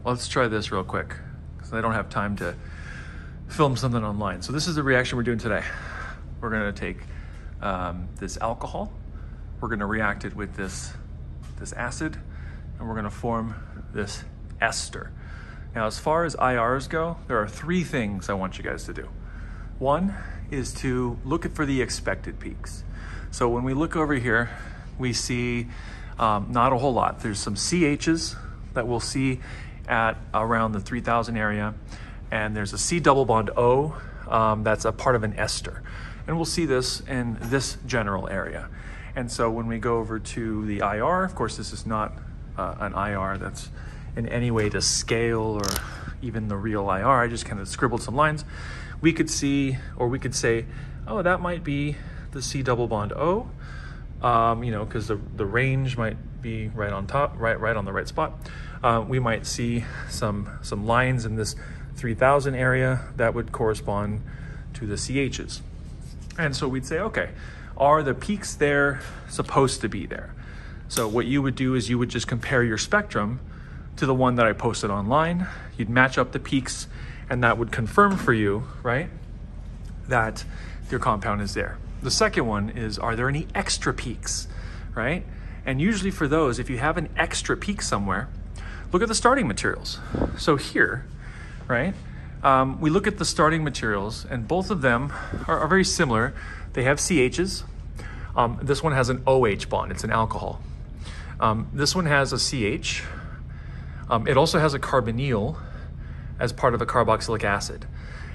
let's try this real quick because I don't have time to film something online. So this is the reaction we're doing today. We're gonna take this alcohol, we're gonna react it with this acid, and we're gonna form this ester. Now, as far as IRs go, there are three things I want you guys to do. One is to look for the expected peaks. So when we look over here, we see not a whole lot. There's some CHs that we'll see at around the 3000 area, and there's a C double bond O that's a part of an ester. And we'll see this in this general area. And so when we go over to the IR, of course, this is not an IR that's in any way to scale or even the real IR. I just kind of scribbled some lines. We could see, or we could say, oh, that might be the C double bond O, you know, because the range might be right on top, right on the right spot. We might see some lines in this 3000 area that would correspond to the CHs. And so we'd say, okay, are the peaks there supposed to be there? So what you would do is you would just compare your spectrum to the one that I posted online. You'd match up the peaks, and that would confirm for you, right, that your compound is there. The second one is, are there any extra peaks, right? And usually for those, if you have an extra peak somewhere, look at the starting materials. So here, right, we look at the starting materials, and both of them are very similar. They have CHs. This one has an OH bond, it's an alcohol. This one has a CH. It also has a carbonyl as part of a carboxylic acid.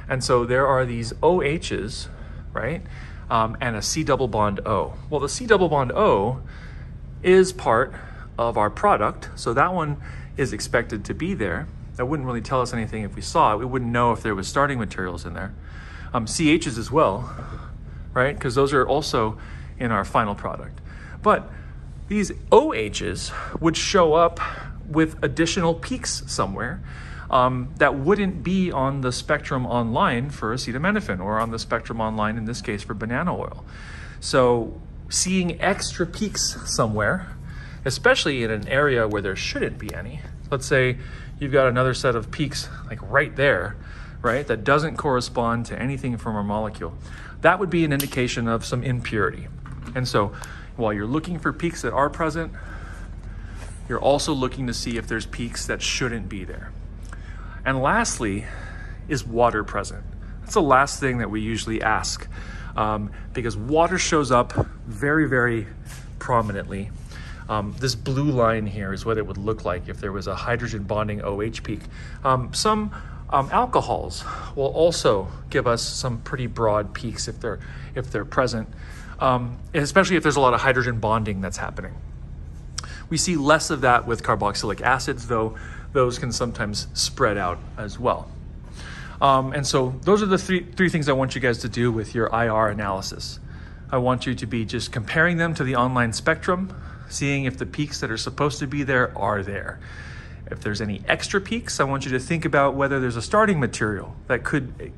And so there are these OHs, right? And a C double bond O. Well, the C double bond O is part of our product, so that one is expected to be there. That wouldn't really tell us anything if we saw it. We wouldn't know if there was starting materials in there. CHs as well, right? Because those are also in our final product. But these OHs would show up with additional peaks somewhere that wouldn't be on the spectrum online for acetaminophen, or on the spectrum online in this case for banana oil. So seeing extra peaks somewhere, especially in an area where there shouldn't be any, let's say you've got another set of peaks like right there, right, that doesn't correspond to anything from our molecule, that would be an indication of some impurity. And so while you're looking for peaks that are present, you're also looking to see if there's peaks that shouldn't be there. And lastly, is water present? That's the last thing that we usually ask, because water shows up very, very prominently. This blue line here is what it would look like if there was a hydrogen bonding OH peak. Some alcohols will also give us some pretty broad peaks if they're present, especially if there's a lot of hydrogen bonding that's happening. We see less of that with carboxylic acids, though those can sometimes spread out as well. And so those are the three things I want you guys to do with your IR analysis. I want you to be just comparing them to the online spectrum, seeing if the peaks that are supposed to be there are there. If there's any extra peaks, I want you to think about whether there's a starting material that could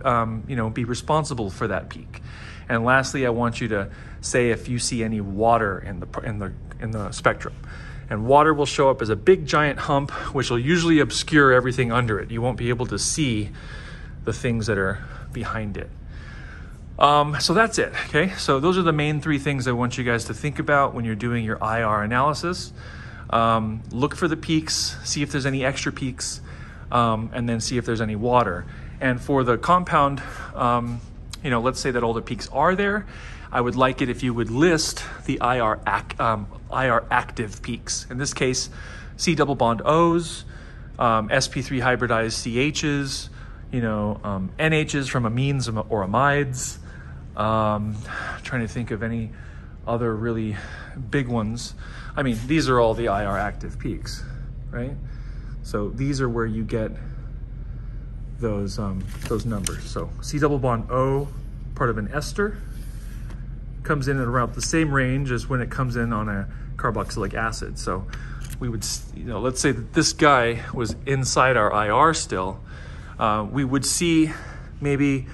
you know, be responsible for that peak. And lastly, I want you to say if you see any water in the spectrum. And water will show up as a big giant hump, which will usually obscure everything under it. You won't be able to see the things that are behind it. So that's it, okay? So those are the main three things I want you guys to think about when you're doing your IR analysis. Look for the peaks, see if there's any extra peaks, and then see if there's any water. And for the compound, you know, let's say that all the peaks are there. I would like it if you would list the IR active peaks. In this case, C double bond O's, sp3 hybridized CHs, you know, NHs from amines or amides. Trying to think of any other really big ones. I mean, these are all the IR active peaks, right? So these are where you get those numbers. So C double bond O, part of an ester, comes in at around the same range as when it comes in on a carboxylic acid. So we would, you know, let's say that this guy was inside our IR still, we would see maybe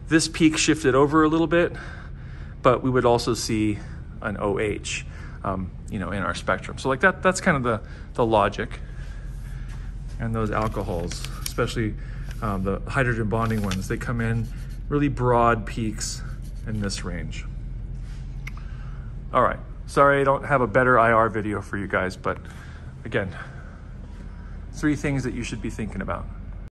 this peak shifted over a little bit, but we would also see an OH, you know, in our spectrum. So like that's kind of the logic. And those alcohols, especially the hydrogen bonding ones, they come in really broad peaks in this range. All right, sorry I don't have a better IR video for you guys, but again, 3 things that you should be thinking about.